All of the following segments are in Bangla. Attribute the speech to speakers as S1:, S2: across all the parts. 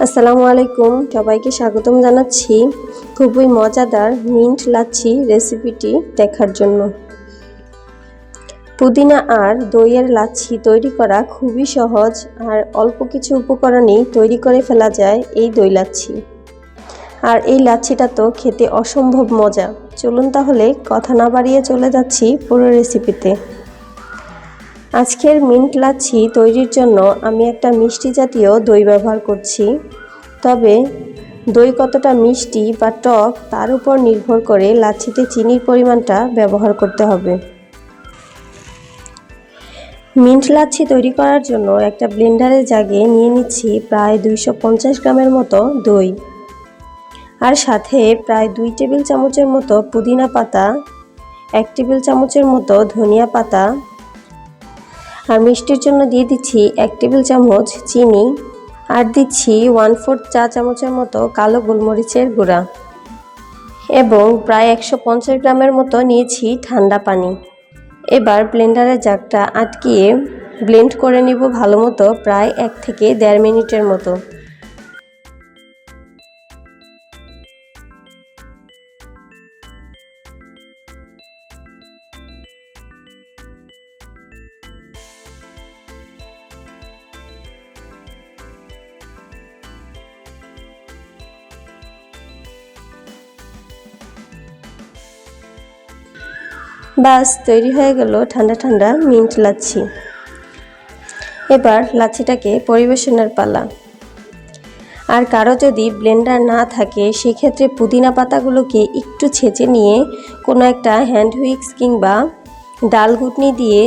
S1: আসসালামু আলাইকুম, সবাইকে স্বাগতম জানাচ্ছি খুবই মজাদার মিন্ট লাচ্ছি রেসিপিটি দেখার জন্য। পুদিনা আর দইয়ের লাচ্ছি তৈরি করা খুবই সহজ আর অল্প কিছু উপকরণেই তৈরি করে ফেলা যায় এই দই লাচ্ছি। আর এই লাচ্ছিটা তো খেতে অসম্ভব মজা। চলুন তাহলে কথা না বাড়িয়ে চলে যাচ্ছি পুরো রেসিপিতে। আজকের মিন্ট লাচ্ছি তৈরির জন্য আমি একটা মিষ্টি জাতীয় দই ব্যবহার করছি। তবে দই কতটা মিষ্টি বা টক তার উপর নির্ভর করে লাচ্ছিতে চিনির পরিমাণটা ব্যবহার করতে হবে। মিন্ট লাচ্ছি তৈরি করার জন্য একটা ব্লেন্ডারের জাগে নিয়ে নিচ্ছি প্রায় 250 গ্রামের মতো দই, আর সাথে প্রায় 2 টেবিল চামচের মতো পুদিনা পাতা, 1 টেবিল চামচের মতো ধনিয়া পাতা, আর মিষ্টির জন্য দিয়ে দিচ্ছি 1 টেবিল চামচ চিনি, আর দিচ্ছি 1/4 চা চামচের মতো কালো গোলমরিচের গুঁড়া এবং প্রায় 150 গ্রামের মতো নিয়েছি ঠান্ডা পানি। এবার ব্লেন্ডারের জাগটা আটকিয়ে ব্লেন্ড করে নিব ভালো মতো, প্রায় 1 থেকে 1.5 মিনিটের মতো। বাস তৈরি হয়ে গেল ঠান্ডা ঠান্ডা মিন্ট লাচ্ছি। এবার লাচ্ছিটাকে পরিবেশনের পালা। আর কারো যদি ব্লেন্ডার না থাকে সেক্ষেত্রে পুদিনা পাতাগুলোকে একটু ছেঁচে নিয়ে কোনো একটা হ্যান্ড হুইক্স কিংবা ডাল ঘুটনি দিয়ে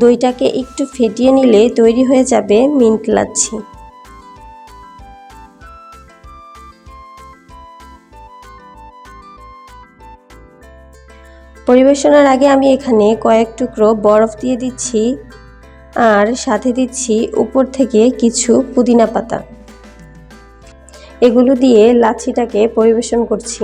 S1: দইটাকে একটু ফেটিয়ে নিলে তৈরি হয়ে যাবে মিন্ট লাচ্ছি। পরিবেশনের আগে আমি এখানে কয়েক টুকরো বরফ দিয়ে দিচ্ছি আর সাথে দিচ্ছি উপর থেকে কিছু পুদিনা পাতা। এগুলো দিয়ে লাচ্ছিটাকে পরিবেশন করছি।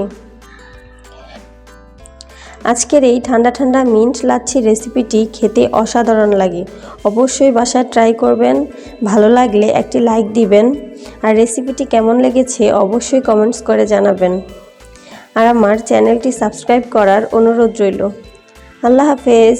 S1: আজকের এই ঠান্ডা ঠান্ডা মিন্ট লাচ্ছি রেসিপিটি খেতে অসাধারণ লাগে। অবশ্যই বাসায় ট্রাই করবেন। ভালো লাগলে একটি লাইক দিবেন, আর রেসিপিটি কেমন লেগেছে অবশ্যই কমেন্টস করে জানাবেন। আর আমার চ্যানেলটি সাবস্ক্রাইব করার অনুরোধ রইল। আল্লাহ হাফেজ।